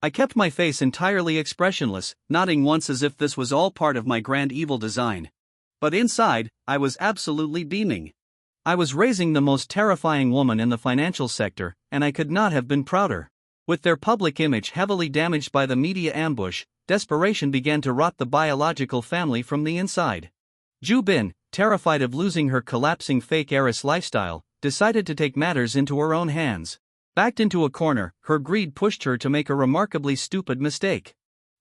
I kept my face entirely expressionless, nodding once as if this was all part of my grand evil design. But inside, I was absolutely beaming. I was raising the most terrifying woman in the financial sector, and I could not have been prouder. With their public image heavily damaged by the media ambush, desperation began to rot the biological family from the inside. Ju Bin, terrified of losing her collapsing fake heiress lifestyle, decided to take matters into her own hands. Backed into a corner, her greed pushed her to make a remarkably stupid mistake.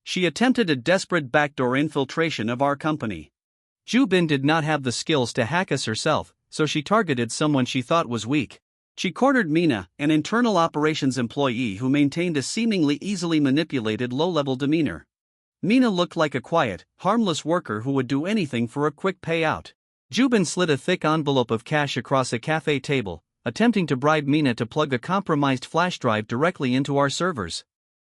She attempted a desperate backdoor infiltration of our company. Ju Bin did not have the skills to hack us herself, so she targeted someone she thought was weak. She cornered Mina, an internal operations employee who maintained a seemingly easily manipulated low-level demeanor. Mina looked like a quiet, harmless worker who would do anything for a quick payout. Ju Bin slid a thick envelope of cash across a cafe table, attempting to bribe Mina to plug a compromised flash drive directly into our servers.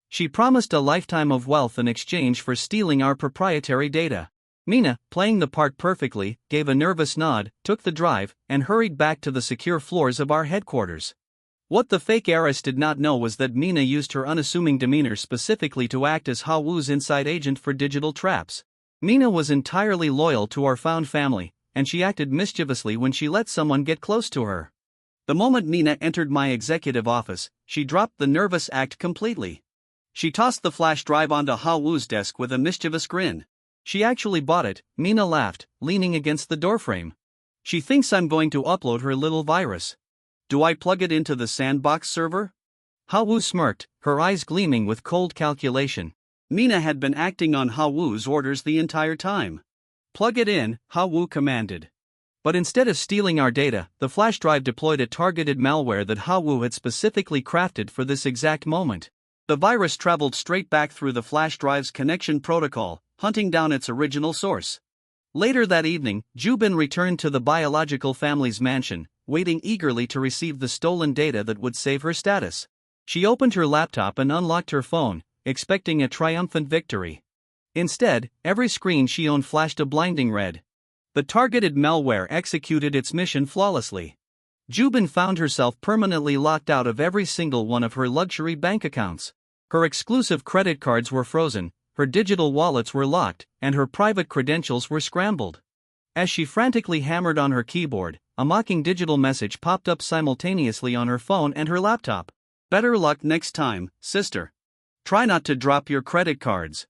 She promised a lifetime of wealth in exchange for stealing our proprietary data. Mina, playing the part perfectly, gave a nervous nod, took the drive, and hurried back to the secure floors of our headquarters. What the fake heiress did not know was that Mina used her unassuming demeanor specifically to act as Ha Wu's inside agent for digital traps. Mina was entirely loyal to our found family, and she acted mischievously when she let someone get close to her. The moment Mina entered my executive office, she dropped the nervous act completely. She tossed the flash drive onto Ha Wu's desk with a mischievous grin. She actually bought it, Mina laughed, leaning against the doorframe. She thinks I'm going to upload her little virus. Do I plug it into the sandbox server? Ha Wu smirked, her eyes gleaming with cold calculation. Mina had been acting on Ha Wu's orders the entire time. Plug it in, Ha Wu commanded. But instead of stealing our data, the flash drive deployed a targeted malware that Ha Wu had specifically crafted for this exact moment. The virus traveled straight back through the flash drive's connection protocol, hunting down its original source. Later that evening, Ju Bin returned to the biological family's mansion, waiting eagerly to receive the stolen data that would save her status. She opened her laptop and unlocked her phone, expecting a triumphant victory. Instead, every screen she owned flashed a blinding red. The targeted malware executed its mission flawlessly. Ju Bin found herself permanently locked out of every single one of her luxury bank accounts. Her exclusive credit cards were frozen, her digital wallets were locked, and her private credentials were scrambled. As she frantically hammered on her keyboard, a mocking digital message popped up simultaneously on her phone and her laptop. Better luck next time, sister. Try not to drop your credit cards.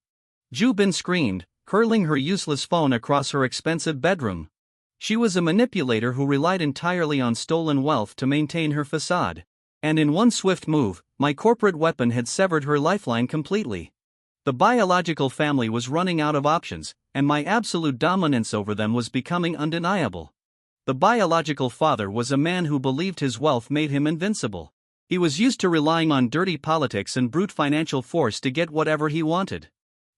Ju Bin screamed, hurling her useless phone across her expensive bedroom. She was a manipulator who relied entirely on stolen wealth to maintain her facade. And in one swift move, my corporate weapon had severed her lifeline completely. The biological family was running out of options, and my absolute dominance over them was becoming undeniable. The biological father was a man who believed his wealth made him invincible. He was used to relying on dirty politics and brute financial force to get whatever he wanted.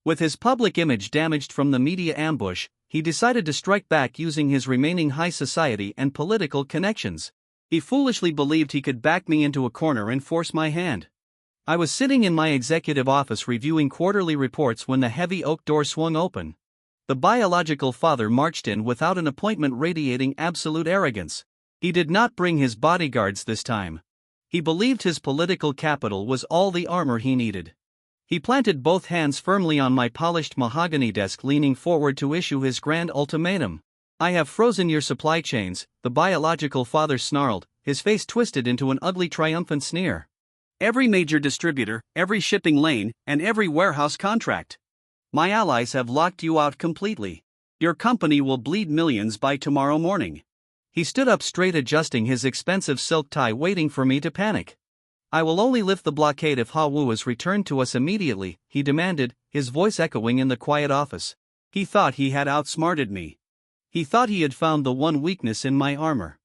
With his public image damaged from the media ambush, he decided to strike back using his remaining high society and political connections. He foolishly believed he could back me into a corner and force my hand. I was sitting in my executive office reviewing quarterly reports when the heavy oak door swung open. The biological father marched in without an appointment, radiating absolute arrogance. He did not bring his bodyguards this time. He believed his political capital was all the armor he needed. He planted both hands firmly on my polished mahogany desk, leaning forward to issue his grand ultimatum. I have frozen your supply chains, the biological father snarled, his face twisted into an ugly triumphant sneer. Every major distributor, every shipping lane, and every warehouse contract. My allies have locked you out completely. Your company will bleed millions by tomorrow morning. He stood up straight, adjusting his expensive silk tie, waiting for me to panic. I will only lift the blockade if Ha Wu is returned to us immediately, he demanded, his voice echoing in the quiet office. He thought he had outsmarted me. He thought he had found the one weakness in my armor.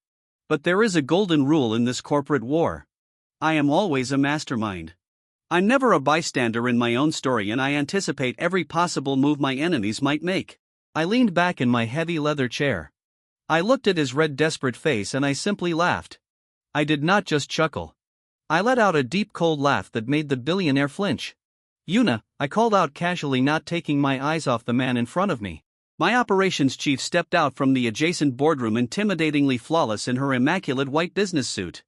But there is a golden rule in this corporate war. I am always a mastermind. I'm never a bystander in my own story, and I anticipate every possible move my enemies might make. I leaned back in my heavy leather chair. I looked at his red, desperate face and I simply laughed. I did not just chuckle. I let out a deep, cold laugh that made the billionaire flinch. Yuna, I called out casually, not taking my eyes off the man in front of me. My operations chief stepped out from the adjacent boardroom, intimidatingly flawless in her immaculate white business suit.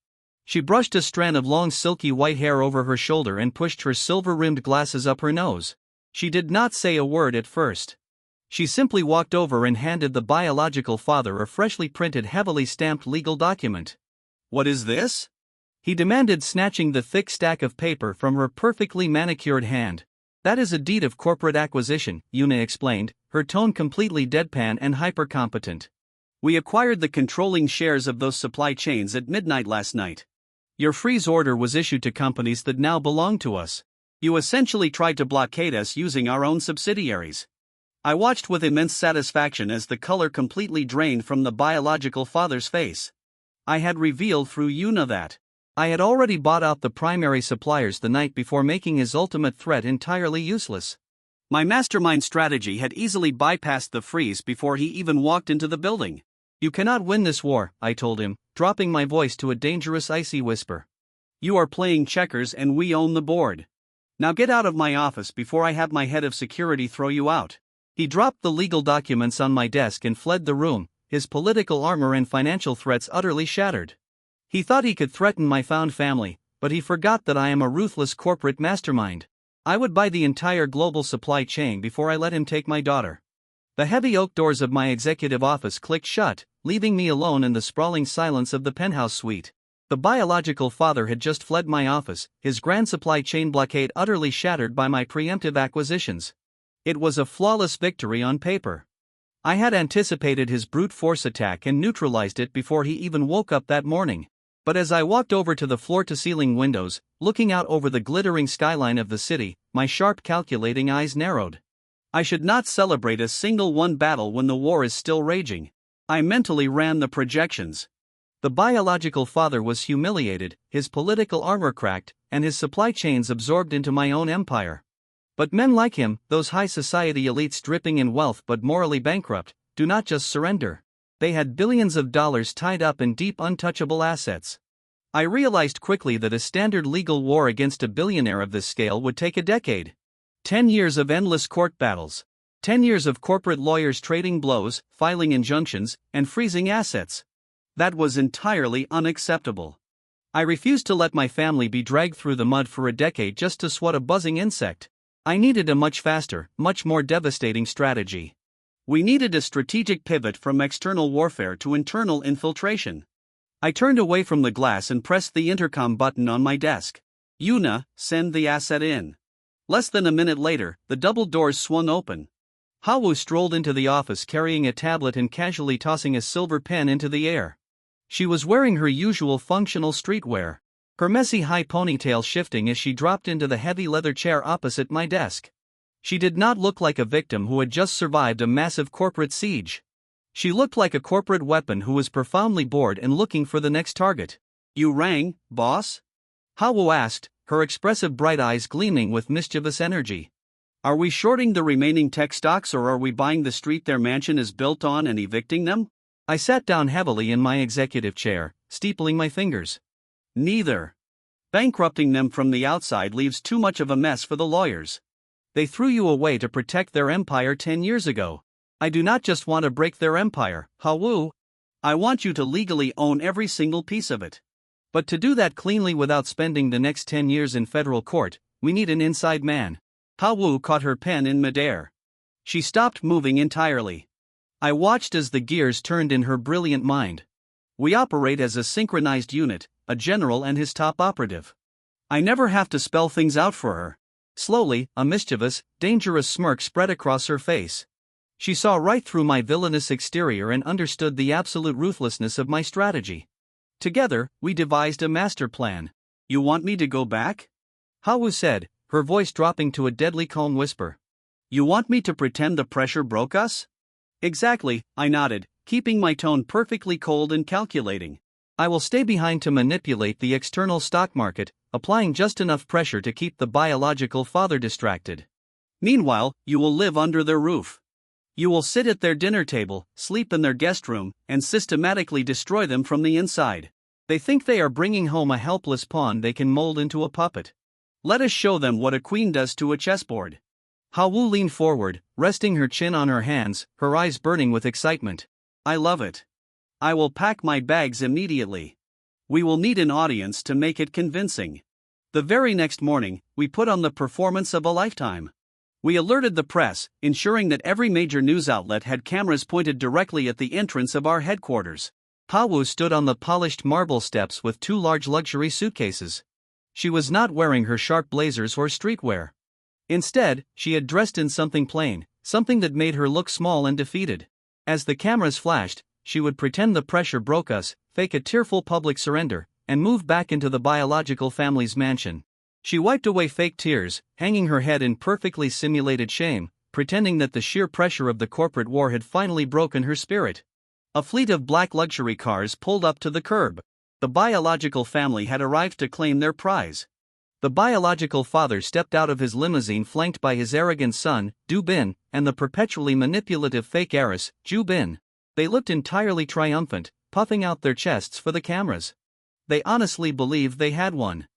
She brushed a strand of long silky white hair over her shoulder and pushed her silver-rimmed glasses up her nose. She did not say a word at first. She simply walked over and handed the biological father a freshly printed, heavily stamped legal document. "What is this?" he demanded, snatching the thick stack of paper from her perfectly manicured hand. "That is a deed of corporate acquisition," Yuna explained, her tone completely deadpan and hyper-competent. "We acquired the controlling shares of those supply chains at midnight last night. Your freeze order was issued to companies that now belong to us. You essentially tried to blockade us using our own subsidiaries." I watched with immense satisfaction as the color completely drained from the biological father's face. I had revealed through Yuna that I had already bought out the primary suppliers the night before, making his ultimate threat entirely useless. My mastermind strategy had easily bypassed the freeze before he even walked into the building. "You cannot win this war," I told him, dropping my voice to a dangerous icy whisper. "You are playing checkers and we own the board. Now get out of my office before I have my head of security throw you out." He dropped the legal documents on my desk and fled the room, his political armor and financial threats utterly shattered. He thought he could threaten my found family, but he forgot that I am a ruthless corporate mastermind. I would buy the entire global supply chain before I let him take my daughter. The heavy oak doors of my executive office clicked shut, leaving me alone in the sprawling silence of the penthouse suite. The biological father had just fled my office, his grand supply chain blockade utterly shattered by my preemptive acquisitions. It was a flawless victory on paper. I had anticipated his brute force attack and neutralized it before he even woke up that morning. But as I walked over to the floor-to-ceiling windows, looking out over the glittering skyline of the city, my sharp calculating eyes narrowed. I should not celebrate a single won battle when the war is still raging. I mentally ran the projections. The biological father was humiliated, his political armor cracked, and his supply chains absorbed into my own empire. But men like him, those high society elites dripping in wealth but morally bankrupt, do not just surrender. They had billions of dollars tied up in deep untouchable assets. I realized quickly that a standard legal war against a billionaire of this scale would take a decade. 10 years of endless court battles. 10 years of corporate lawyers trading blows, filing injunctions, and freezing assets. That was entirely unacceptable. I refused to let my family be dragged through the mud for a decade just to swat a buzzing insect. I needed a much faster, much more devastating strategy. We needed a strategic pivot from external warfare to internal infiltration. I turned away from the glass and pressed the intercom button on my desk. "Yuna, send the asset in." Less than a minute later, the double doors swung open. Hawu strolled into the office carrying a tablet and casually tossing a silver pen into the air. She was wearing her usual functional streetwear, her messy high ponytail shifting as she dropped into the heavy leather chair opposite my desk. She did not look like a victim who had just survived a massive corporate siege. She looked like a corporate weapon who was profoundly bored and looking for the next target. "You rang, boss?" Hawu asked, her expressive bright eyes gleaming with mischievous energy. "Are we shorting the remaining tech stocks or are we buying the street their mansion is built on and evicting them?" I sat down heavily in my executive chair, steepling my fingers. "Neither. Bankrupting them from the outside leaves too much of a mess for the lawyers. They threw you away to protect their empire 10 years ago. I do not just want to break their empire, Hawu. I want you to legally own every single piece of it. But to do that cleanly without spending the next 10 years in federal court, we need an inside man." Hawu caught her pen in midair. She stopped moving entirely. I watched as the gears turned in her brilliant mind. "We operate as a synchronized unit, a general and his top operative. I never have to spell things out for her." Slowly, a mischievous, dangerous smirk spread across her face. She saw right through my villainous exterior and understood the absolute ruthlessness of my strategy. Together, we devised a master plan. "You want me to go back?" Hawu said, her voice dropping to a deadly calm whisper. "You want me to pretend the pressure broke us?" "Exactly," I nodded, keeping my tone perfectly cold and calculating. "I will stay behind to manipulate the external stock market, applying just enough pressure to keep the biological father distracted. Meanwhile, you will live under their roof. You will sit at their dinner table, sleep in their guest room, and systematically destroy them from the inside. They think they are bringing home a helpless pawn they can mold into a puppet. Let us show them what a queen does to a chessboard." Hawu leaned forward, resting her chin on her hands, her eyes burning with excitement. "I love it. I will pack my bags immediately. We will need an audience to make it convincing. The very next morning, we put on the performance of a lifetime. We alerted the press, ensuring that every major news outlet had cameras pointed directly at the entrance of our headquarters. Hawu stood on the polished marble steps with two large luxury suitcases. She was not wearing her sharp blazers or streetwear. Instead, she had dressed in something plain, something that made her look small and defeated. As the cameras flashed, she would pretend the pressure broke us, fake a tearful public surrender, and move back into the biological family's mansion. She wiped away fake tears, hanging her head in perfectly simulated shame, pretending that the sheer pressure of the corporate war had finally broken her spirit. A fleet of black luxury cars pulled up to the curb. The biological family had arrived to claim their prize. The biological father stepped out of his limousine flanked by his arrogant son, Du Bin, and the perpetually manipulative fake heiress, Ju Bin. They looked entirely triumphant, puffing out their chests for the cameras. They honestly believed they had won.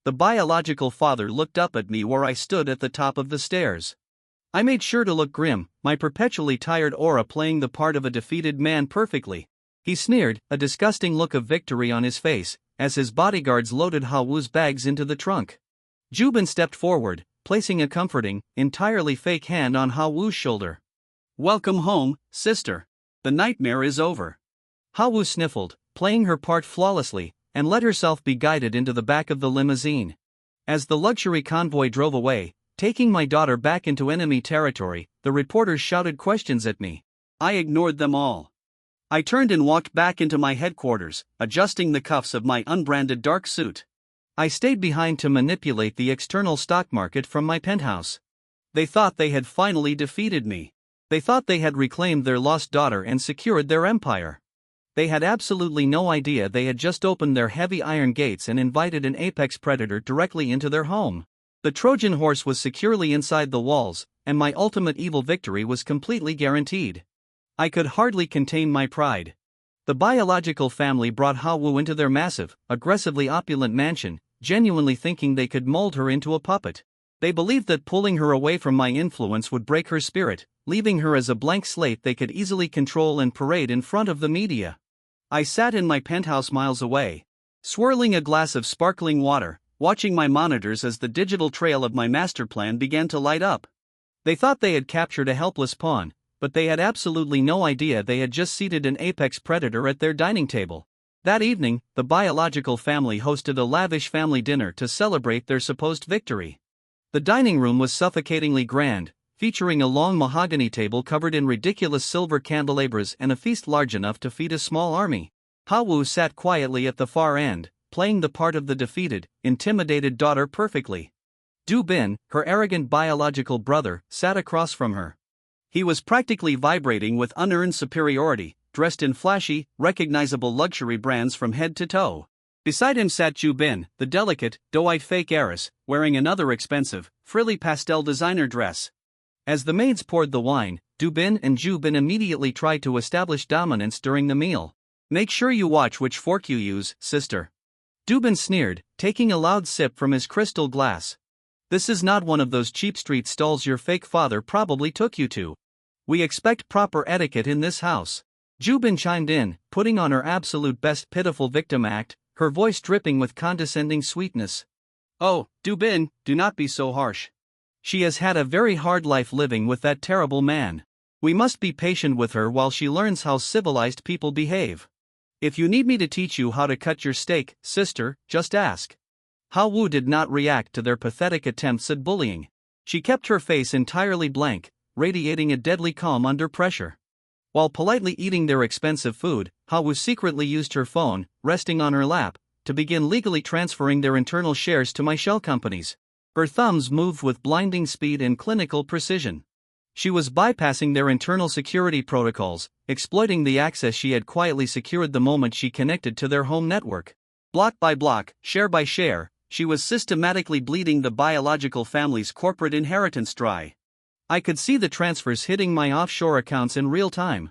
The biological father looked up at me where I stood at the top of the stairs. I made sure to look grim, my perpetually tired aura playing the part of a defeated man perfectly. He sneered, a disgusting look of victory on his face, as his bodyguards loaded Hawu's bags into the trunk. Jubin stepped forward, placing a comforting, entirely fake hand on Hawu's shoulder. "Welcome home, sister. The nightmare is over." Hawu sniffled, playing her part flawlessly, and let herself be guided into the back of the limousine. As the luxury convoy drove away, taking my daughter back into enemy territory, the reporters shouted questions at me. I ignored them all. I turned and walked back into my headquarters, adjusting the cuffs of my unbranded dark suit. I stayed behind to manipulate the external stock market from my penthouse. They thought they had finally defeated me. They thought they had reclaimed their lost daughter and secured their empire. They had absolutely no idea they had just opened their heavy iron gates and invited an apex predator directly into their home. The Trojan horse was securely inside the walls, and my ultimate evil victory was completely guaranteed. I could hardly contain my pride. The biological family brought Hawu into their massive, aggressively opulent mansion, genuinely thinking they could mold her into a puppet. They believed that pulling her away from my influence would break her spirit, leaving her as a blank slate they could easily control and parade in front of the media. I sat in my penthouse miles away, swirling a glass of sparkling water, watching my monitors as the digital trail of my master plan began to light up. They thought they had captured a helpless pawn, but they had absolutely no idea they had just seated an apex predator at their dining table. That evening, the biological family hosted a lavish family dinner to celebrate their supposed victory. The dining room was suffocatingly grand, featuring a long mahogany table covered in ridiculous silver candelabras and a feast large enough to feed a small army. Hawu sat quietly at the far end, playing the part of the defeated, intimidated daughter perfectly. Du Bin, her arrogant biological brother, sat across from her. He was practically vibrating with unearned superiority, dressed in flashy, recognizable luxury brands from head to toe. Beside him sat Ju Bin, the delicate, doe-eyed fake heiress, wearing another expensive, frilly pastel designer dress. As the maids poured the wine, Du Bin and Ju Bin immediately tried to establish dominance during the meal. "Make sure you watch which fork you use, sister." Du Bin sneered, taking a loud sip from his crystal glass. "This is not one of those cheap street stalls your fake father probably took you to. We expect proper etiquette in this house." Ju Bin chimed in, putting on her absolute best pitiful victim act, her voice dripping with condescending sweetness. "Oh, Du Bin, do not be so harsh. She has had a very hard life living with that terrible man. We must be patient with her while she learns how civilized people behave. If you need me to teach you how to cut your steak, sister, just ask." Hawu did not react to their pathetic attempts at bullying. She kept her face entirely blank, radiating a deadly calm under pressure. While politely eating their expensive food, Hawu secretly used her phone, resting on her lap, to begin legally transferring their internal shares to my shell companies. Her thumbs moved with blinding speed and clinical precision. She was bypassing their internal security protocols, exploiting the access she had quietly secured the moment she connected to their home network. Block by block, share by share, she was systematically bleeding the biological family's corporate inheritance dry. I could see the transfers hitting my offshore accounts in real time.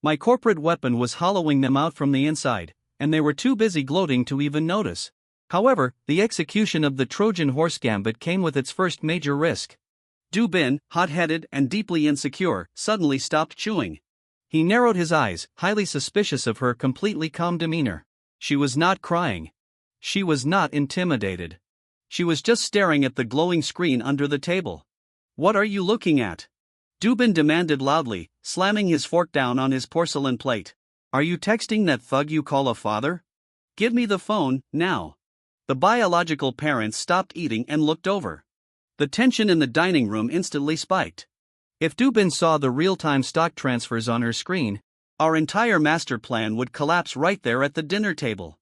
My corporate weapon was hollowing them out from the inside, and they were too busy gloating to even notice. However, the execution of the Trojan horse gambit came with its first major risk. Du Bin, hot-headed and deeply insecure, suddenly stopped chewing. He narrowed his eyes, highly suspicious of her completely calm demeanor. She was not crying. She was not intimidated. She was just staring at the glowing screen under the table. "What are you looking at?" Dubin demanded loudly, slamming his fork down on his porcelain plate. "Are you texting that thug you call a father? Give me the phone, now." The biological parents stopped eating and looked over. The tension in the dining room instantly spiked. If Dubin saw the real-time stock transfers on her screen, our entire master plan would collapse right there at the dinner table.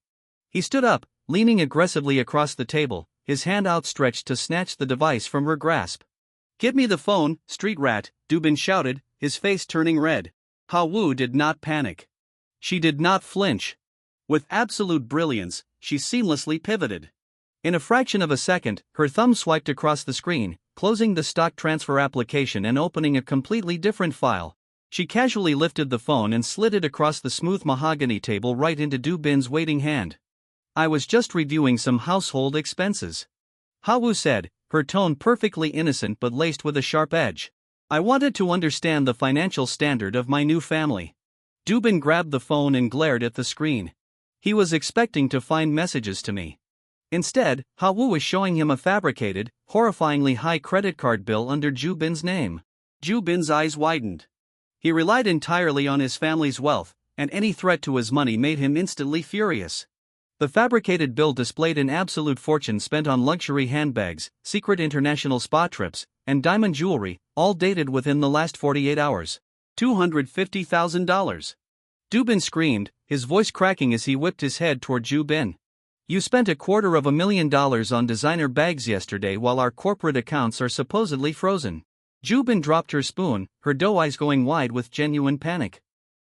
He stood up, leaning aggressively across the table, his hand outstretched to snatch the device from her grasp. "Give me the phone, street rat," Dubin shouted, his face turning red. Hao Wu did not panic. She did not flinch. With absolute brilliance, she seamlessly pivoted. In a fraction of a second, her thumb swiped across the screen, closing the stock transfer application and opening a completely different file. She casually lifted the phone and slid it across the smooth mahogany table right into Dubin's waiting hand. "I was just reviewing some household expenses," Hao Wu said, her tone perfectly innocent but laced with a sharp edge. "I wanted to understand the financial standard of my new family." Dubin grabbed the phone and glared at the screen. He was expecting to find messages to me. Instead, Hao Wu was showing him a fabricated, horrifyingly high credit card bill under Dubin's name. Dubin's eyes widened. He relied entirely on his family's wealth, and any threat to his money made him instantly furious. The fabricated bill displayed an absolute fortune spent on luxury handbags, secret international spa trips, and diamond jewelry, all dated within the last 48 hours. $250,000. Dubin screamed, his voice cracking as he whipped his head toward Dubin. "You spent $250,000 on designer bags yesterday while our corporate accounts are supposedly frozen." Dubin dropped her spoon, her doe eyes going wide with genuine panic.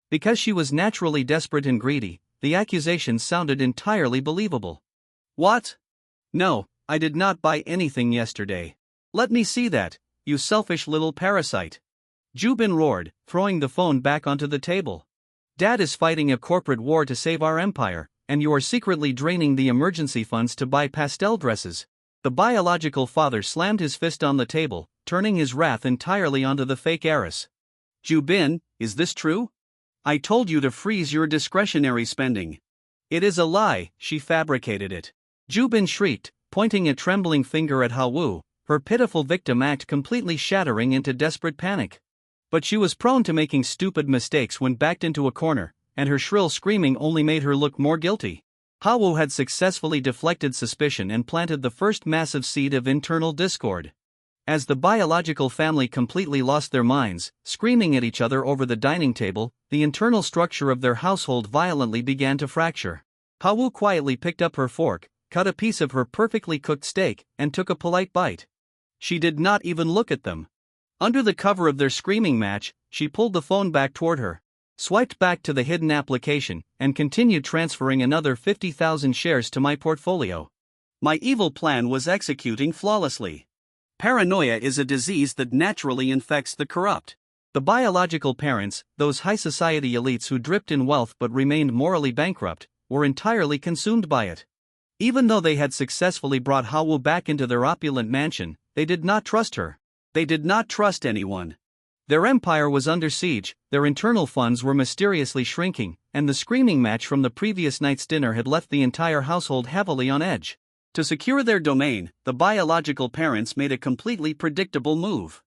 Because she was naturally desperate and greedy, the accusation sounded entirely believable. "What? No, I did not buy anything yesterday. Let me see that, you selfish little parasite." Dubin roared, throwing the phone back onto the table. "Dad is fighting a corporate war to save our empire, and you are secretly draining the emergency funds to buy pastel dresses." The biological father slammed his fist on the table, turning his wrath entirely onto the fake heiress. "Dubin, is this true? I told you to freeze your discretionary spending." "It is a lie, she fabricated it." Dubin shrieked, pointing a trembling finger at Hao Wu, her pitiful victim act completely shattering into desperate panic. But she was prone to making stupid mistakes when backed into a corner, and her shrill screaming only made her look more guilty. Hao Wu had successfully deflected suspicion and planted the first massive seed of internal discord. As the biological family completely lost their minds, screaming at each other over the dining table, the internal structure of their household violently began to fracture. Hao Wu quietly picked up her fork, cut a piece of her perfectly cooked steak, and took a polite bite. She did not even look at them. Under the cover of their screaming match, she pulled the phone back toward her, swiped back to the hidden application, and continued transferring another 50,000 shares to my portfolio. My evil plan was executing flawlessly. Paranoia is a disease that naturally infects the corrupt. The biological parents, those high society elites who dripped in wealth but remained morally bankrupt, were entirely consumed by it. Even though they had successfully brought Hao Wu back into their opulent mansion, they did not trust her. They did not trust anyone. Their empire was under siege, their internal funds were mysteriously shrinking, and the screaming match from the previous night's dinner had left the entire household heavily on edge. To secure their domain, the biological parents made a completely predictable move.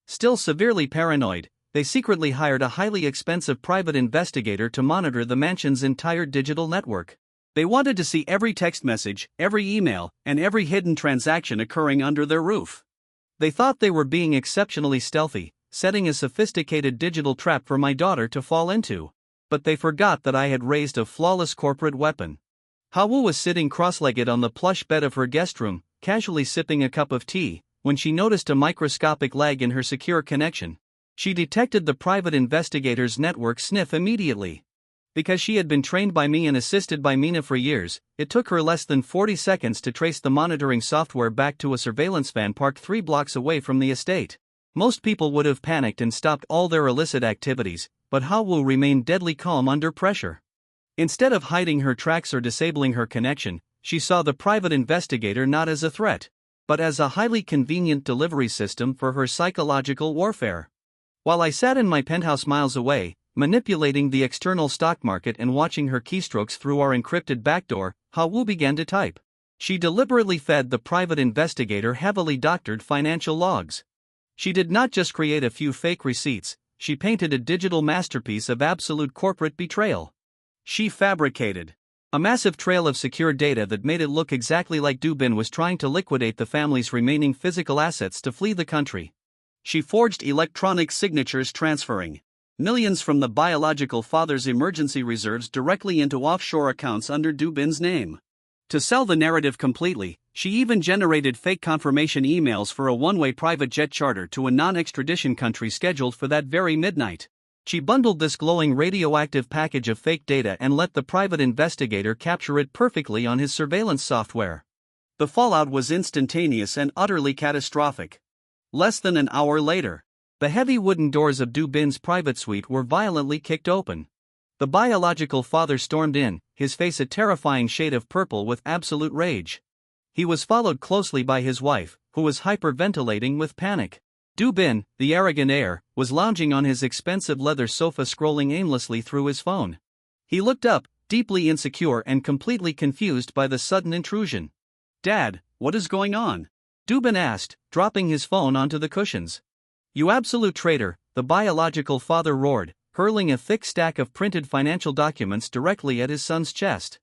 Still severely paranoid, they secretly hired a highly expensive private investigator to monitor the mansion's entire digital network. They wanted to see every text message, every email, and every hidden transaction occurring under their roof. They thought they were being exceptionally stealthy, setting a sophisticated digital trap for my daughter to fall into. But they forgot that I had raised a flawless corporate weapon. Hao Wu was sitting cross-legged on the plush bed of her guest room, casually sipping a cup of tea, when she noticed a microscopic lag in her secure connection. She detected the private investigator's network sniff immediately. Because she had been trained by me and assisted by Mina for years, it took her less than 40 seconds to trace the monitoring software back to a surveillance van parked 3 blocks away from the estate. Most people would have panicked and stopped all their illicit activities, but Hao Wu remained deadly calm under pressure. Instead of hiding her tracks or disabling her connection, she saw the private investigator not as a threat, but as a highly convenient delivery system for her psychological warfare. While I sat in my penthouse miles away, manipulating the external stock market and watching her keystrokes through our encrypted backdoor, Hawu began to type. She deliberately fed the private investigator heavily doctored financial logs. She did not just create a few fake receipts, she painted a digital masterpiece of absolute corporate betrayal. She fabricated a massive trail of secure data that made it look exactly like Du Bin was trying to liquidate the family's remaining physical assets to flee the country. She forged electronic signatures transferring millions from the biological father's emergency reserves directly into offshore accounts under Du Bin's name. To sell the narrative completely, she even generated fake confirmation emails for a one-way private jet charter to a non-extradition country scheduled for that very midnight. She bundled this glowing radioactive package of fake data and let the private investigator capture it perfectly on his surveillance software. The fallout was instantaneous and utterly catastrophic. Less than an hour later, the heavy wooden doors of Du Bin's private suite were violently kicked open. The biological father stormed in, his face a terrifying shade of purple with absolute rage. He was followed closely by his wife, who was hyperventilating with panic. Du Bin, the arrogant heir, was lounging on his expensive leather sofa scrolling aimlessly through his phone. He looked up, deeply insecure and completely confused by the sudden intrusion. "Dad, what is going on?" Du Bin asked, dropping his phone onto the cushions. "You absolute traitor," the biological father roared, hurling a thick stack of printed financial documents directly at his son's chest.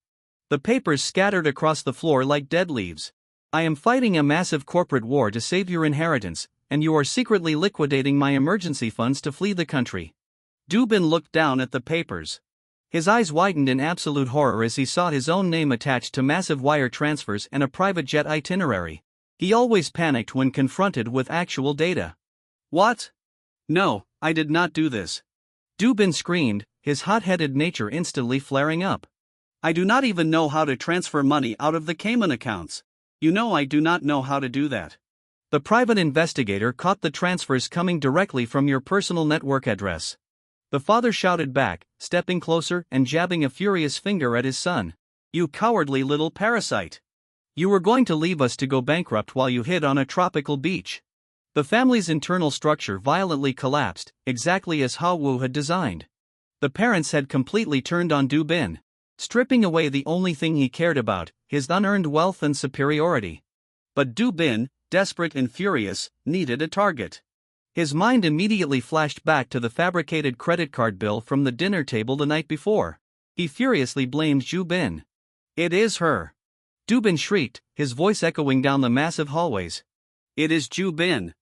The papers scattered across the floor like dead leaves. "I am fighting a massive corporate war to save your inheritance, and you are secretly liquidating my emergency funds to flee the country." Du Bin looked down at the papers. His eyes widened in absolute horror as he saw his own name attached to massive wire transfers and a private jet itinerary. He always panicked when confronted with actual data. "What? No, I did not do this." Du Bin screamed, his hot-headed nature instantly flaring up. "I do not even know how to transfer money out of the Cayman accounts. You know I do not know how to do that." The private investigator caught the transfers coming directly from your personal network address. The father shouted back, stepping closer and jabbing a furious finger at his son. "You cowardly little parasite. You were going to leave us to go bankrupt while you hid on a tropical beach." The family's internal structure violently collapsed, exactly as Hawu had designed. The parents had completely turned on Du Bin, stripping away the only thing he cared about, his unearned wealth and superiority. But Du Bin, desperate and furious, needed a target. His mind immediately flashed back to the fabricated credit card bill from the dinner table the night before. He furiously blamed Du Bin. "It is her!" Du Bin shrieked, his voice echoing down the massive hallways. "It is Du Bin.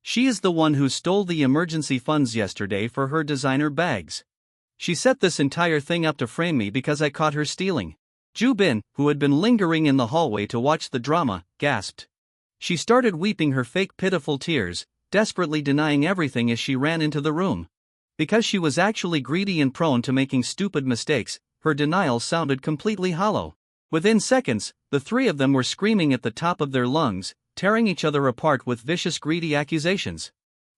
She is the one who stole the emergency funds yesterday for her designer bags. She set this entire thing up to frame me because I caught her stealing." Du Bin, who had been lingering in the hallway to watch the drama, gasped. She started weeping her fake pitiful tears, desperately denying everything as she ran into the room. Because she was actually greedy and prone to making stupid mistakes, her denial sounded completely hollow. Within seconds, the three of them were screaming at the top of their lungs, tearing each other apart with vicious greedy accusations.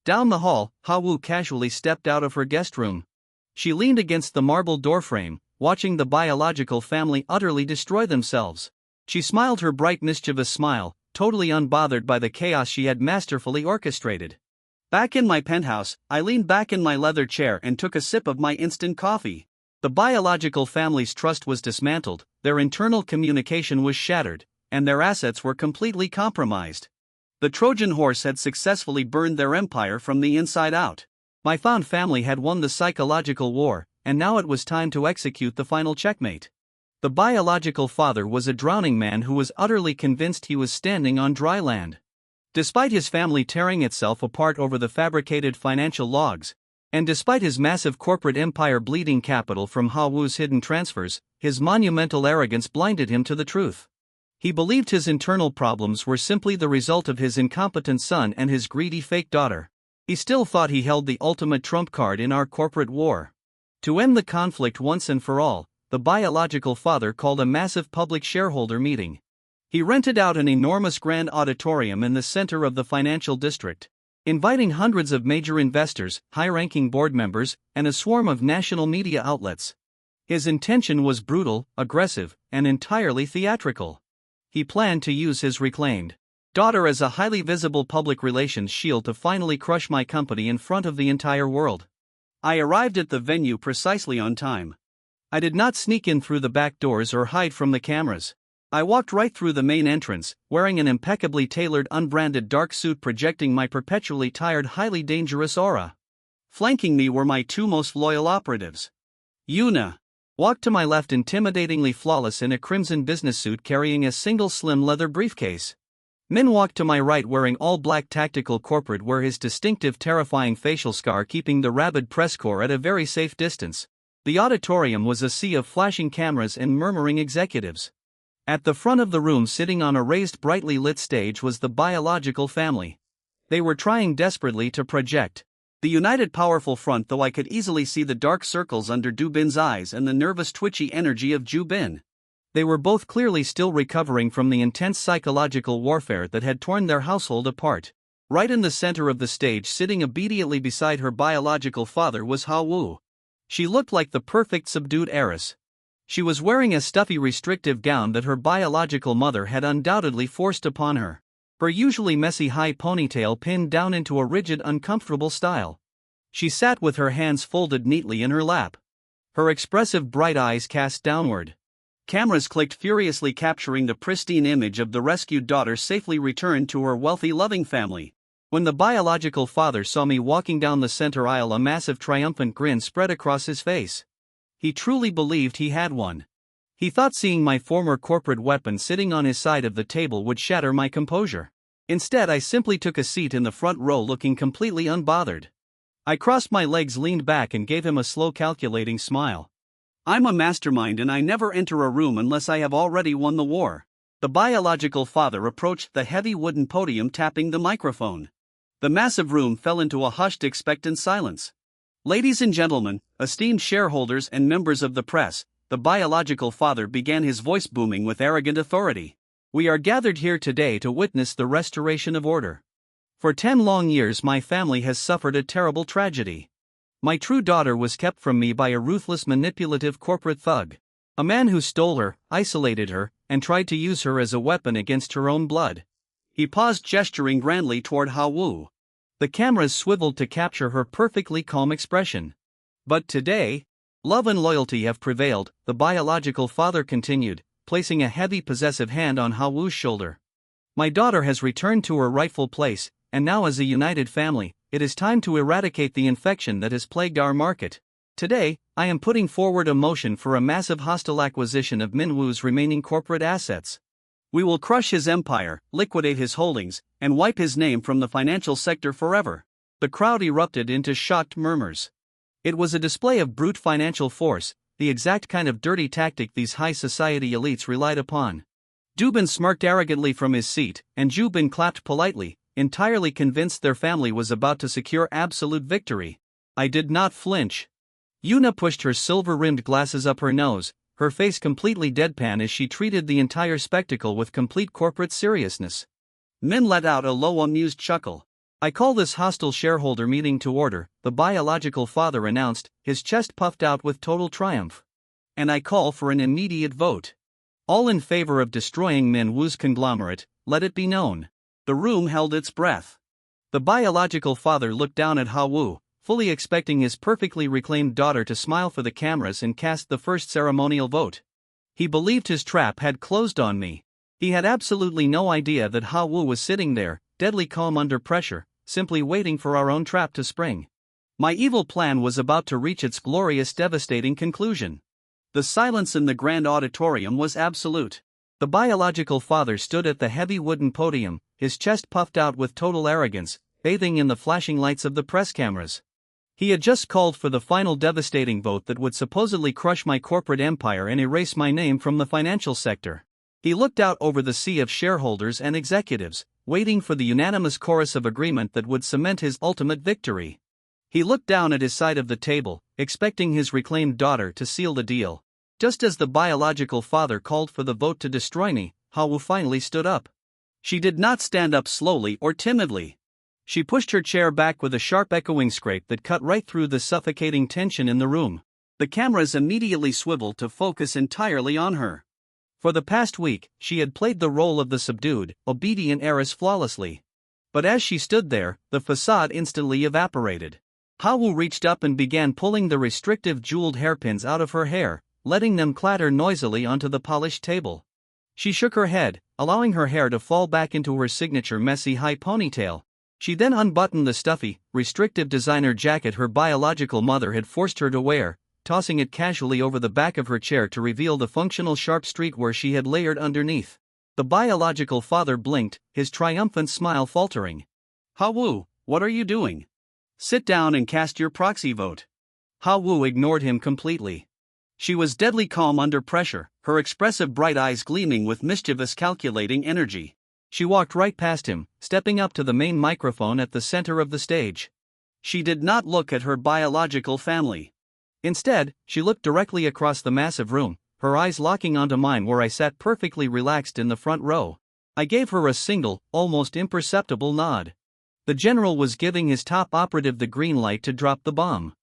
Down the hall, Hawu casually stepped out of her guest room. She leaned against the marble doorframe, watching the biological family utterly destroy themselves. She smiled her bright mischievous smile, totally unbothered by the chaos she had masterfully orchestrated. Back in my penthouse, I leaned back in my leather chair and took a sip of my instant coffee. The biological family's trust was dismantled, their internal communication was shattered, and their assets were completely compromised. The Trojan horse had successfully burned their empire from the inside out. My found family had won the psychological war, and now it was time to execute the final checkmate. The biological father was a drowning man who was utterly convinced he was standing on dry land. Despite his family tearing itself apart over the fabricated financial logs, and despite his massive corporate empire bleeding capital from Hawu's hidden transfers, his monumental arrogance blinded him to the truth. He believed his internal problems were simply the result of his incompetent son and his greedy fake daughter. He still thought he held the ultimate trump card in our corporate war. To end the conflict once and for all, the biological father called a massive public shareholder meeting. He rented out an enormous grand auditorium in the center of the financial district, inviting hundreds of major investors, high-ranking board members, and a swarm of national media outlets. His intention was brutal, aggressive, and entirely theatrical. He planned to use his reclaimed daughter as a highly visible public relations shield to finally crush my company in front of the entire world. I arrived at the venue precisely on time. I did not sneak in through the back doors or hide from the cameras. I walked right through the main entrance, wearing an impeccably tailored unbranded dark suit projecting my perpetually tired, highly dangerous aura. Flanking me were my two most loyal operatives. Yuna walked to my left, intimidatingly flawless in a crimson business suit carrying a single slim leather briefcase. Min walked to my right wearing all black tactical corporate wear, his distinctive terrifying facial scar keeping the rabid press corps at a very safe distance. The auditorium was a sea of flashing cameras and murmuring executives. At the front of the room, sitting on a raised brightly lit stage, was the biological family. They were trying desperately to project the united powerful front, though I could easily see the dark circles under Dubin's eyes and the nervous twitchy energy of Jubin. They were both clearly still recovering from the intense psychological warfare that had torn their household apart. Right in the center of the stage, sitting obediently beside her biological father, was Ha Wu. She looked like the perfect subdued heiress. She was wearing a stuffy restrictive gown that her biological mother had undoubtedly forced upon her. Her usually messy high ponytail pinned down into a rigid, uncomfortable style. She sat with her hands folded neatly in her lap. Her expressive bright eyes cast downward. Cameras clicked furiously, capturing the pristine image of the rescued daughter safely returned to her wealthy, loving family. When the biological father saw me walking down the center aisle, a massive triumphant grin spread across his face. He truly believed he had won. He thought seeing my former corporate weapon sitting on his side of the table would shatter my composure. Instead, I simply took a seat in the front row, looking completely unbothered. I crossed my legs, leaned back, and gave him a slow, calculating smile. I'm a mastermind, and I never enter a room unless I have already won the war. The biological father approached the heavy wooden podium, tapping the microphone. The massive room fell into a hushed, expectant silence. Ladies and gentlemen, esteemed shareholders and members of the press, the biological father began, his voice booming with arrogant authority. We are gathered here today to witness the restoration of order. For 10 long years my family has suffered a terrible tragedy. My true daughter was kept from me by a ruthless, manipulative corporate thug. A man who stole her, isolated her, and tried to use her as a weapon against her own blood. He paused, gesturing grandly toward Ha Wu. The cameras swiveled to capture her perfectly calm expression. But today, love and loyalty have prevailed, the biological father continued, placing a heavy possessive hand on Ha Wu's shoulder. My daughter has returned to her rightful place, and now as a united family, it is time to eradicate the infection that has plagued our market. Today, I am putting forward a motion for a massive hostile acquisition of Min Wu's remaining corporate assets. We will crush his empire, liquidate his holdings, and wipe his name from the financial sector forever. The crowd erupted into shocked murmurs. It was a display of brute financial force, the exact kind of dirty tactic these high society elites relied upon. Dubin smirked arrogantly from his seat, and Jubin clapped politely, entirely convinced their family was about to secure absolute victory. I did not flinch. Yuna pushed her silver-rimmed glasses up her nose, her face completely deadpan as she treated the entire spectacle with complete corporate seriousness. Min let out a low, amused chuckle. I call this hostile shareholder meeting to order, the biological father announced, his chest puffed out with total triumph. And I call for an immediate vote. All in favor of destroying Min Wu's conglomerate, let it be known. The room held its breath. The biological father looked down at Ha Wu, fully expecting his perfectly reclaimed daughter to smile for the cameras and cast the first ceremonial vote. He believed his trap had closed on me. He had absolutely no idea that Ha Wu was sitting there, deadly calm under pressure, simply waiting for our own trap to spring. My evil plan was about to reach its glorious, devastating conclusion. The silence in the grand auditorium was absolute. The biological father stood at the heavy wooden podium, his chest puffed out with total arrogance, bathing in the flashing lights of the press cameras. He had just called for the final devastating vote that would supposedly crush my corporate empire and erase my name from the financial sector. He looked out over the sea of shareholders and executives, waiting for the unanimous chorus of agreement that would cement his ultimate victory. He looked down at his side of the table, expecting his reclaimed daughter to seal the deal. Just as the biological father called for the vote to destroy me, Ha Wu finally stood up. She did not stand up slowly or timidly. She pushed her chair back with a sharp echoing scrape that cut right through the suffocating tension in the room. The cameras immediately swiveled to focus entirely on her. For the past week, she had played the role of the subdued, obedient heiress flawlessly. But as she stood there, the facade instantly evaporated. Hawu reached up and began pulling the restrictive jeweled hairpins out of her hair, letting them clatter noisily onto the polished table. She shook her head, allowing her hair to fall back into her signature messy high ponytail. She then unbuttoned the stuffy, restrictive designer jacket her biological mother had forced her to wear, tossing it casually over the back of her chair to reveal the functional sharp streetwear she had layered underneath. The biological father blinked, his triumphant smile faltering. "Hawu, what are you doing? Sit down and cast your proxy vote." Hawu ignored him completely. She was deadly calm under pressure, her expressive bright eyes gleaming with mischievous calculating energy. She walked right past him, stepping up to the main microphone at the center of the stage. She did not look at her biological family. Instead, she looked directly across the massive room, her eyes locking onto mine where I sat perfectly relaxed in the front row. I gave her a single, almost imperceptible nod. The general was giving his top operative the green light to drop the bomb.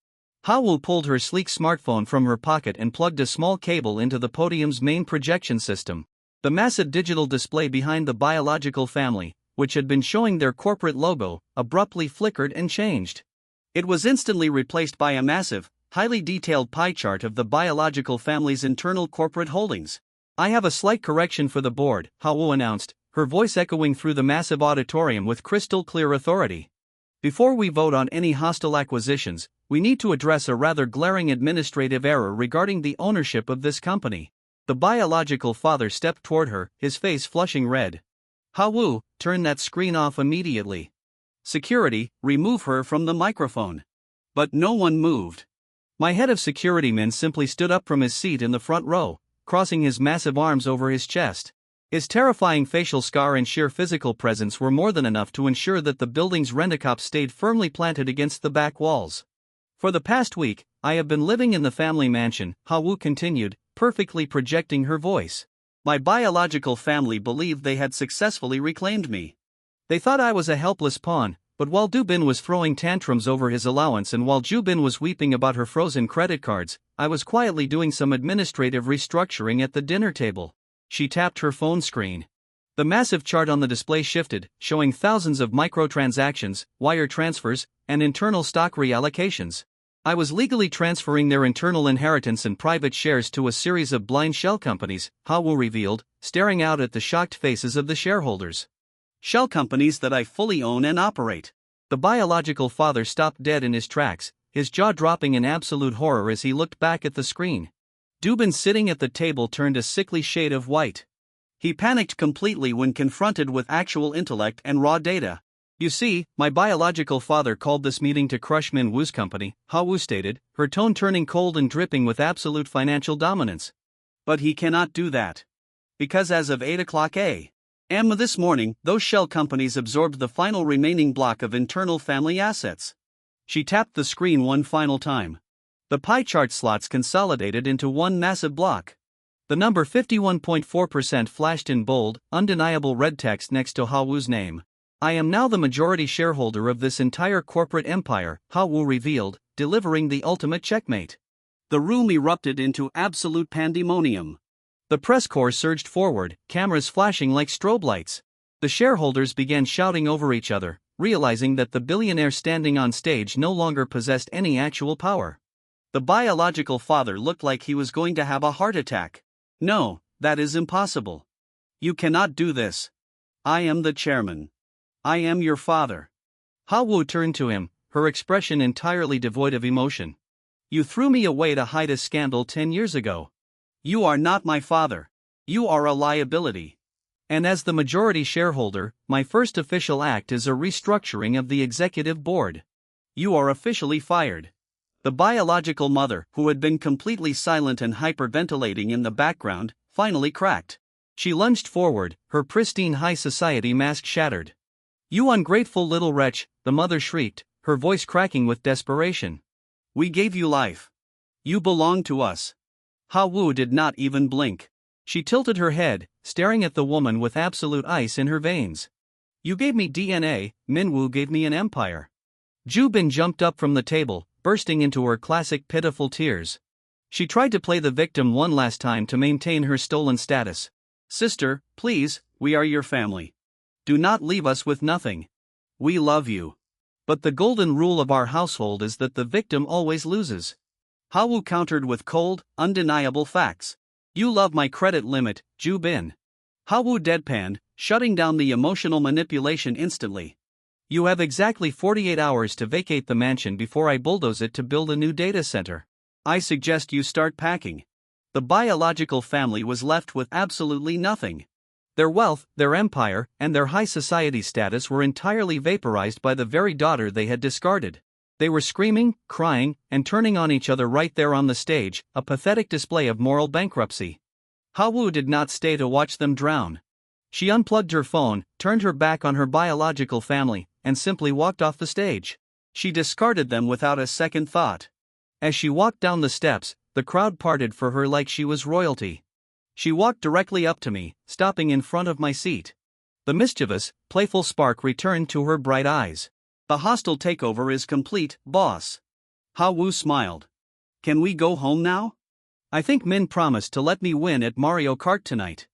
Hawu pulled her sleek smartphone from her pocket and plugged a small cable into the podium's main projection system. The massive digital display behind the biological family, which had been showing their corporate logo, abruptly flickered and changed. It was instantly replaced by a massive, highly detailed pie chart of the biological family's internal corporate holdings. "I have a slight correction for the board," Hawu announced, her voice echoing through the massive auditorium with crystal clear authority. "Before we vote on any hostile acquisitions, we need to address a rather glaring administrative error regarding the ownership of this company." The biological father stepped toward her, his face flushing red. "Hawu, turn that screen off immediately. Security, remove her from the microphone." But no one moved. My head of security men simply stood up from his seat in the front row, crossing his massive arms over his chest. His terrifying facial scar and sheer physical presence were more than enough to ensure that the building's rent-a-cop stayed firmly planted against the back walls. "For the past week, I have been living in the family mansion," Hawu continued, perfectly projecting her voice. "My biological family believed they had successfully reclaimed me. They thought I was a helpless pawn, but while Dubin was throwing tantrums over his allowance and while Jubin was weeping about her frozen credit cards, I was quietly doing some administrative restructuring at the dinner table." She tapped her phone screen. The massive chart on the display shifted, showing thousands of microtransactions, wire transfers, and internal stock reallocations. I was legally transferring their internal inheritance and private shares to a series of blind shell companies, Hawu revealed, staring out at the shocked faces of the shareholders. "Shell companies that I fully own and operate." The biological father stopped dead in his tracks, his jaw dropping in absolute horror as he looked back at the screen. Dubin sitting at the table turned a sickly shade of white. He panicked completely when confronted with actual intellect and raw data. "You see, my biological father called this meeting to crush Min Wu's company," Hawu stated, her tone turning cold and dripping with absolute financial dominance. "But he cannot do that. Because as of 8 o'clock a.m. this morning, those shell companies absorbed the final remaining block of internal family assets." She tapped the screen one final time. The pie chart slots consolidated into one massive block. The number 51.4% flashed in bold, undeniable red text next to Hawu's name. "I am now the majority shareholder of this entire corporate empire," Hawu revealed, delivering the ultimate checkmate. The room erupted into absolute pandemonium. The press corps surged forward, cameras flashing like strobe lights. The shareholders began shouting over each other, realizing that the billionaire standing on stage no longer possessed any actual power. The biological father looked like he was going to have a heart attack. "No, that is impossible. You cannot do this. I am the chairman. I am your father." Hawu turned to him, her expression entirely devoid of emotion. "You threw me away to hide a scandal 10 years ago. You are not my father. You are a liability. And as the majority shareholder, my first official act is a restructuring of the executive board. You are officially fired." The biological mother, who had been completely silent and hyperventilating in the background, finally cracked. She lunged forward, her pristine high society mask shattered. "You ungrateful little wretch," the mother shrieked, her voice cracking with desperation. "We gave you life. You belong to us." Hawu did not even blink. She tilted her head, staring at the woman with absolute ice in her veins. "You gave me DNA, Minwoo gave me an empire." Jubin jumped up from the table, bursting into her classic pitiful tears. She tried to play the victim one last time to maintain her stolen status. "Sister, please, we are your family. Do not leave us with nothing. We love you." But the golden rule of our household is that the victim always loses. Hawu countered with cold, undeniable facts. You love my credit limit, Ju Bin. Hawu deadpanned, shutting down the emotional manipulation instantly. You have exactly 48 hours to vacate the mansion before I bulldoze it to build a new data center. I suggest you start packing. The biological family was left with absolutely nothing. Their wealth, their empire, and their high society status were entirely vaporized by the very daughter they had discarded. They were screaming, crying, and turning on each other right there on the stage, a pathetic display of moral bankruptcy. Hawu did not stay to watch them drown. She unplugged her phone, turned her back on her biological family, and simply walked off the stage. She discarded them without a second thought. As she walked down the steps, the crowd parted for her like she was royalty. She walked directly up to me, stopping in front of my seat. The mischievous, playful spark returned to her bright eyes. The hostile takeover is complete, boss. Hawu smiled. Can we go home now? I think Min promised to let me win at Mario Kart tonight.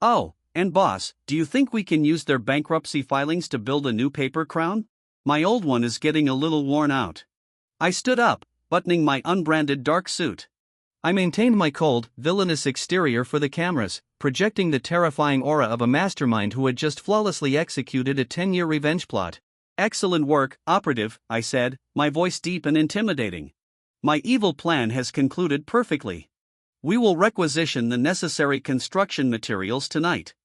Oh, and boss, do you think we can use their bankruptcy filings to build a new paper crown? My old one is getting a little worn out. I stood up, buttoning my unbranded dark suit. I maintained my cold, villainous exterior for the cameras, projecting the terrifying aura of a mastermind who had just flawlessly executed a 10-year revenge plot. Excellent work, operative, I said, my voice deep and intimidating. My evil plan has concluded perfectly. We will requisition the necessary construction materials tonight.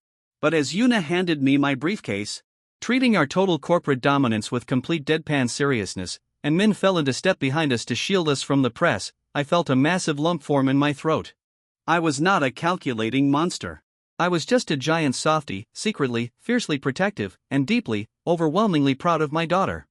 But as Yuna handed me my briefcase, treating our total corporate dominance with complete deadpan seriousness, and Min fell into step behind us to shield us from the press, I felt a massive lump form in my throat. I was not a calculating monster. I was just a giant softy, secretly, fiercely protective, and deeply, overwhelmingly proud of my daughter.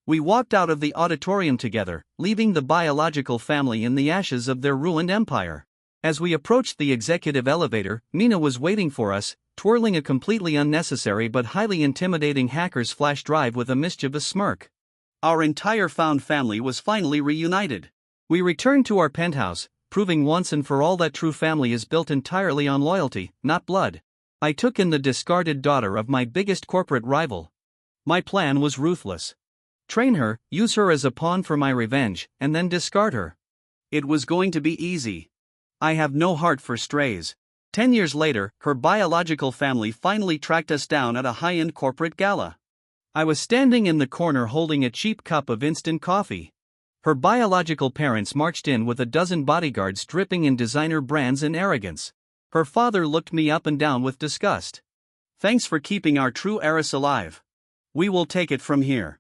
We walked out of the auditorium together, leaving the biological family in the ashes of their ruined empire. As we approached the executive elevator, Mina was waiting for us, twirling a completely unnecessary but highly intimidating hacker's flash drive with a mischievous smirk. Our entire found family was finally reunited. We returned to our penthouse, proving once and for all that true family is built entirely on loyalty, not blood. I took in the discarded daughter of my biggest corporate rival. My plan was ruthless. Train her, use her as a pawn for my revenge, and then discard her. It was going to be easy. I have no heart for strays. 10 years later, her biological family finally tracked us down at a high-end corporate gala. I was standing in the corner holding a cheap cup of instant coffee. Her biological parents marched in with a dozen bodyguards dripping in designer brands and arrogance. Her father looked me up and down with disgust. Thanks for keeping our true heiress alive. We will take it from here.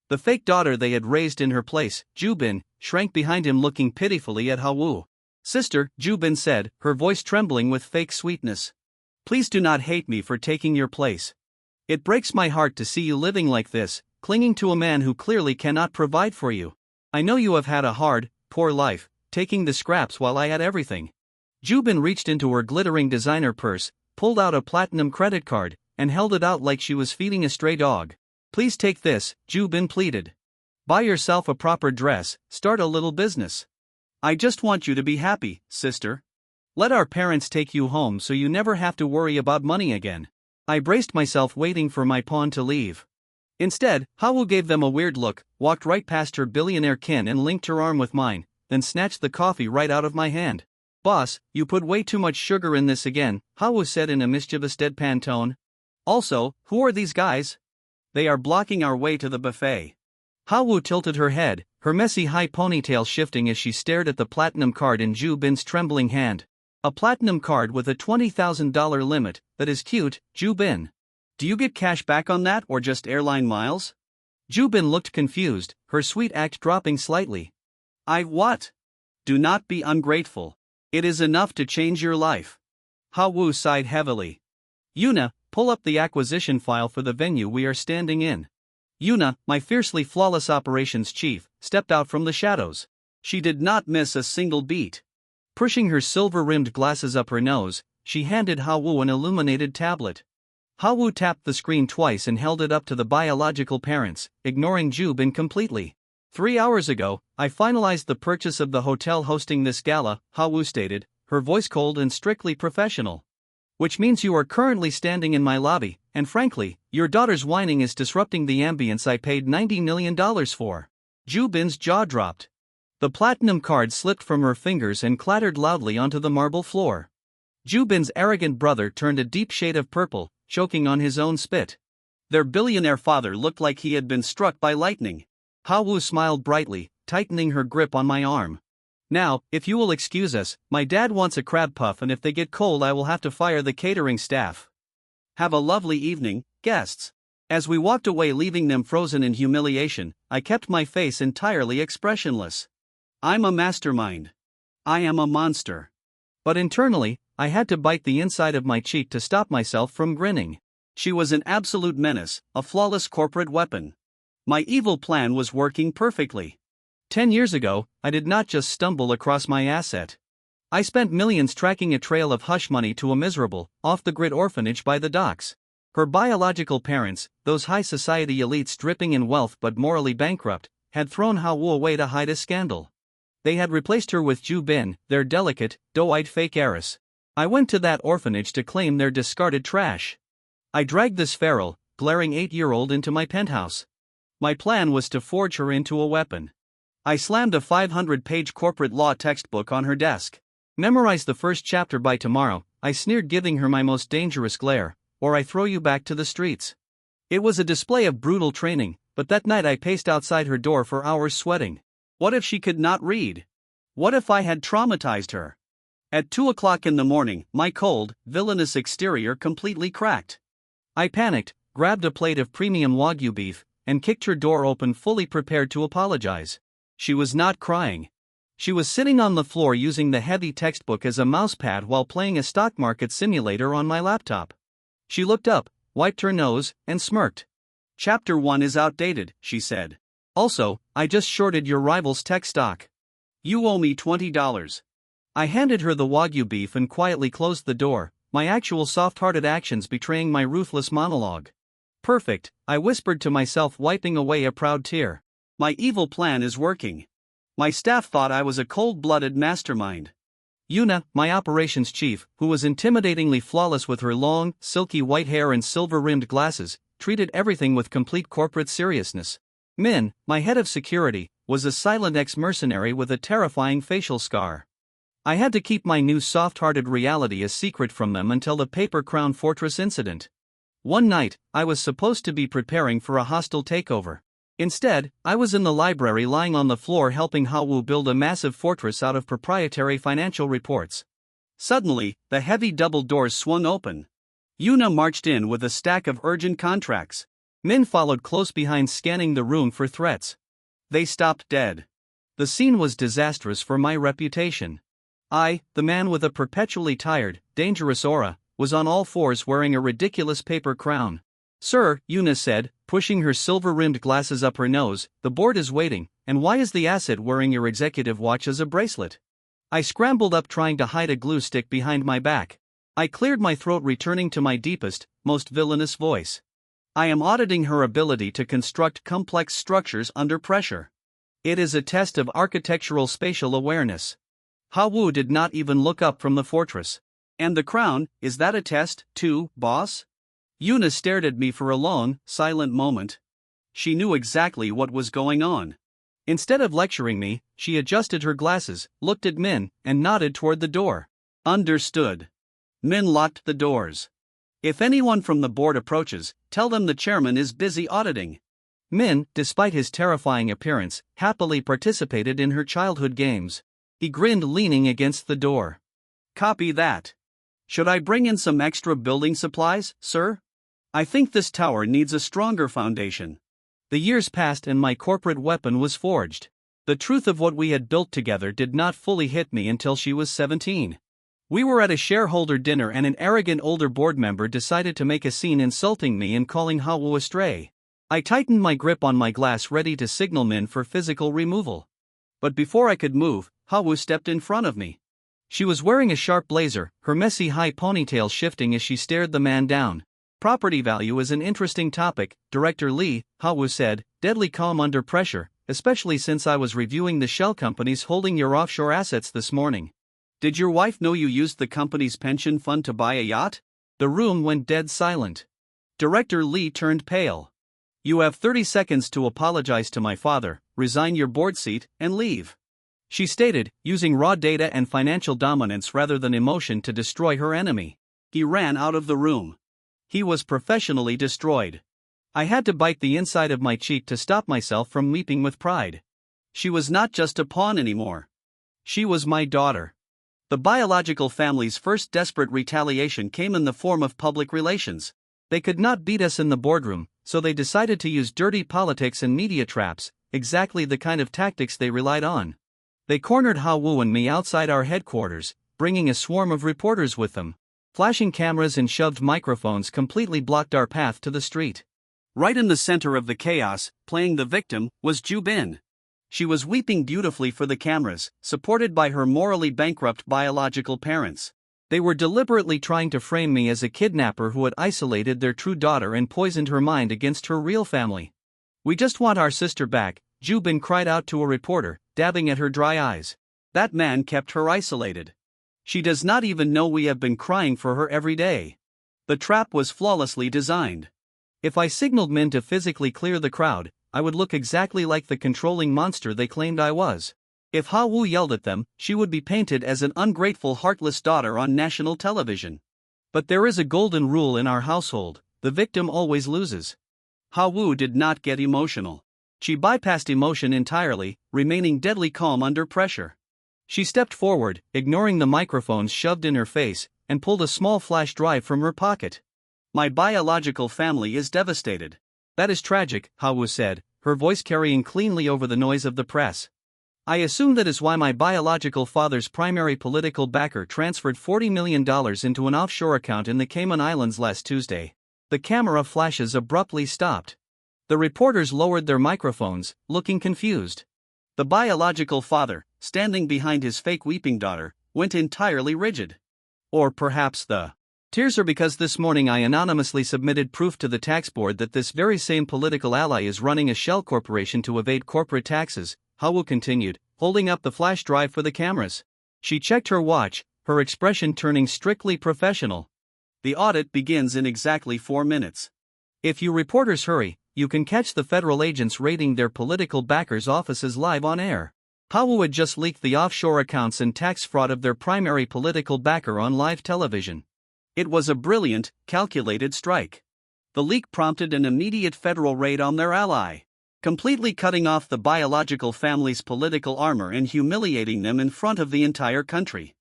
The fake daughter they had raised in her place, Ju Bin, shrank behind him looking pitifully at Hawu. Sister, Ju Bin said, her voice trembling with fake sweetness. Please do not hate me for taking your place. It breaks my heart to see you living like this, clinging to a man who clearly cannot provide for you. I know you have had a hard, poor life, taking the scraps while I had everything. Ju Bin reached into her glittering designer purse, pulled out a platinum credit card, and held it out like she was feeding a stray dog. Please take this, Ju Bin pleaded. Buy yourself a proper dress, start a little business. I just want you to be happy, sister. Let our parents take you home so you never have to worry about money again. I braced myself waiting for my pawn to leave. Instead, Hawu gave them a weird look, walked right past her billionaire kin and linked her arm with mine, then snatched the coffee right out of my hand. Boss, you put way too much sugar in this again, Hawu said in a mischievous deadpan tone. Also, who are these guys? They are blocking our way to the buffet. Hawu tilted her head, her messy high ponytail shifting as she stared at the platinum card in Ju Bin's trembling hand. A platinum card with a $20,000 limit, that is cute, Ju Bin. Do you get cash back on that or just airline miles? Ju Bin looked confused, her sweet act dropping slightly. What? Do not be ungrateful. It is enough to change your life. Hawu sighed heavily. Yuna, pull up the acquisition file for the venue we are standing in. Yuna, my fiercely flawless operations chief, stepped out from the shadows. She did not miss a single beat. Pushing her silver-rimmed glasses up her nose, she handed Hawu an illuminated tablet. Hawu tapped the screen twice and held it up to the biological parents, ignoring Ju Bin completely. 3 hours ago, I finalized the purchase of the hotel hosting this gala, Hawu stated, her voice cold and strictly professional. Which means you are currently standing in my lobby, And frankly, your daughter's whining is disrupting the ambience I paid $90 million for. Ju Bin's jaw dropped. The platinum card slipped from her fingers and clattered loudly onto the marble floor. Ju Bin's arrogant brother turned a deep shade of purple, choking on his own spit. Their billionaire father looked like he had been struck by lightning. Ha Wu smiled brightly, tightening her grip on my arm. Now, if you will excuse us, my dad wants a crab puff, and if they get cold I will have to fire the catering staff. Have a lovely evening, guests. As we walked away, leaving them frozen in humiliation, I kept my face entirely expressionless. I'm a mastermind. I am a monster. But internally, I had to bite the inside of my cheek to stop myself from grinning. She was an absolute menace, a flawless corporate weapon. My evil plan was working perfectly. 10 years ago, I did not just stumble across my asset. I spent millions tracking a trail of hush money to a miserable, off-the-grid orphanage by the docks. Her biological parents, those high society elites dripping in wealth but morally bankrupt, had thrown Ha Wu away to hide a scandal. They had replaced her with Ju Bin, their delicate, doe-eyed fake heiress. I went to that orphanage to claim their discarded trash. I dragged this feral, glaring 8-year-old into my penthouse. My plan was to forge her into a weapon. I slammed a 500-page corporate law textbook on her desk. Memorize the first chapter by tomorrow, I sneered, giving her my most dangerous glare, or I throw you back to the streets. It was a display of brutal training, but that night I paced outside her door for hours sweating. What if she could not read? What if I had traumatized her? At 2 o'clock in the morning, my cold, villainous exterior completely cracked. I panicked, grabbed a plate of premium Wagyu beef, and kicked her door open, fully prepared to apologize. She was not crying. She was sitting on the floor using the heavy textbook as a mousepad while playing a stock market simulator on my laptop. She looked up, wiped her nose, and smirked. Chapter 1 is outdated, she said. Also, I just shorted your rival's tech stock. You owe me $20. I handed her the Wagyu beef and quietly closed the door, my actual soft-hearted actions betraying my ruthless monologue. Perfect, I whispered to myself, wiping away a proud tear. My evil plan is working. My staff thought I was a cold-blooded mastermind. Yuna, my operations chief, who was intimidatingly flawless with her long, silky white hair and silver-rimmed glasses, treated everything with complete corporate seriousness. Min, my head of security, was a silent ex-mercenary with a terrifying facial scar. I had to keep my new soft-hearted reality a secret from them until the Paper Crown Fortress incident. One night, I was supposed to be preparing for a hostile takeover. Instead, I was in the library lying on the floor helping Ha Wu build a massive fortress out of proprietary financial reports. Suddenly, the heavy double doors swung open. Yuna marched in with a stack of urgent contracts. Min followed close behind, scanning the room for threats. They stopped dead. The scene was disastrous for my reputation. I, the man with a perpetually tired, dangerous aura, was on all fours wearing a ridiculous paper crown. Sir, Yuna said, pushing her silver-rimmed glasses up her nose, the board is waiting, and why is the asset wearing your executive watch as a bracelet? I scrambled up, trying to hide a glue stick behind my back. I cleared my throat, returning to my deepest, most villainous voice. I am auditing her ability to construct complex structures under pressure. It is a test of architectural spatial awareness. Ha Wu did not even look up from the fortress. And the crown, is that a test, too, boss? Yuna stared at me for a long, silent moment. She knew exactly what was going on. Instead of lecturing me, she adjusted her glasses, looked at Min, and nodded toward the door. Understood. Min locked the doors. If anyone from the board approaches, tell them the chairman is busy auditing. Min, despite his terrifying appearance, happily participated in her childhood games. He grinned, leaning against the door. Copy that. Should I bring in some extra building supplies, sir? I think this tower needs a stronger foundation. The years passed and my corporate weapon was forged. The truth of what we had built together did not fully hit me until she was 17. We were at a shareholder dinner and an arrogant older board member decided to make a scene, insulting me and calling Ha Wu a stray. I tightened my grip on my glass, ready to signal Min for physical removal. But before I could move, Ha Wu stepped in front of me. She was wearing a sharp blazer, her messy high ponytail shifting as she stared the man down. Property value is an interesting topic, Director Lee, Ha Wu said, deadly calm under pressure, especially since I was reviewing the shell companies holding your offshore assets this morning. Did your wife know you used the company's pension fund to buy a yacht? The room went dead silent. Director Lee turned pale. You have 30 seconds to apologize to my father, resign your board seat, and leave. She stated, using raw data and financial dominance rather than emotion to destroy her enemy. He ran out of the room. He was professionally destroyed. I had to bite the inside of my cheek to stop myself from weeping with pride. She was not just a pawn anymore. She was my daughter. The biological family's first desperate retaliation came in the form of public relations. They could not beat us in the boardroom, so they decided to use dirty politics and media traps, exactly the kind of tactics they relied on. They cornered Ha Wu and me outside our headquarters, bringing a swarm of reporters with them. Flashing cameras and shoved microphones completely blocked our path to the street. Right in the center of the chaos, playing the victim, was Ju Bin. She was weeping beautifully for the cameras, supported by her morally bankrupt biological parents. They were deliberately trying to frame me as a kidnapper who had isolated their true daughter and poisoned her mind against her real family. We just want our sister back, Ju Bin cried out to a reporter, dabbing at her dry eyes. That man kept her isolated. She does not even know we have been crying for her every day. The trap was flawlessly designed. If I signaled men to physically clear the crowd, I would look exactly like the controlling monster they claimed I was. If Ha Wu yelled at them, she would be painted as an ungrateful, heartless daughter on national television. But there is a golden rule in our household: the victim always loses. Ha Wu did not get emotional. She bypassed emotion entirely, remaining deadly calm under pressure. She stepped forward, ignoring the microphones shoved in her face, and pulled a small flash drive from her pocket. My biological family is devastated. That is tragic, Ha Wu said, her voice carrying cleanly over the noise of the press. I assume that is why my biological father's primary political backer transferred $40 million into an offshore account in the Cayman Islands last Tuesday. The camera flashes abruptly stopped. The reporters lowered their microphones, looking confused. The biological father, standing behind his fake weeping daughter, went entirely rigid. Or perhaps the tears are because this morning I anonymously submitted proof to the tax board that this very same political ally is running a shell corporation to evade corporate taxes, Ha Wu continued, holding up the flash drive for the cameras. She checked her watch, her expression turning strictly professional. The audit begins in exactly 4 minutes. If you reporters hurry, you can catch the federal agents raiding their political backers' offices live on air. Ha Wu had just leaked the offshore accounts and tax fraud of their primary political backer on live television. It was a brilliant, calculated strike. The leak prompted an immediate federal raid on their ally, completely cutting off the biological family's political armor and humiliating them in front of the entire country.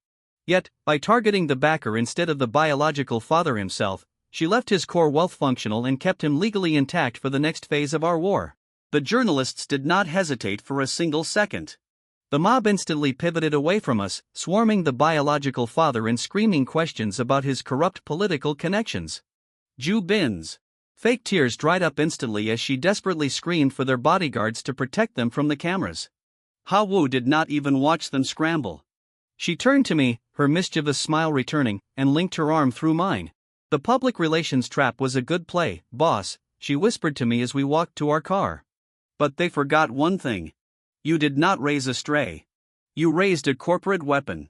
Yet, by targeting the backer instead of the biological father himself, she left his core wealth functional and kept him legally intact for the next phase of our war. The journalists did not hesitate for a single second. The mob instantly pivoted away from us, swarming the biological father and screaming questions about his corrupt political connections. Ju Bin's fake tears dried up instantly as she desperately screamed for their bodyguards to protect them from the cameras. Ha Wu did not even watch them scramble. She turned to me, her mischievous smile returning, and linked her arm through mine. The public relations trap was a good play, boss, she whispered to me as we walked to our car. But they forgot one thing. You did not raise a stray. You raised a corporate weapon.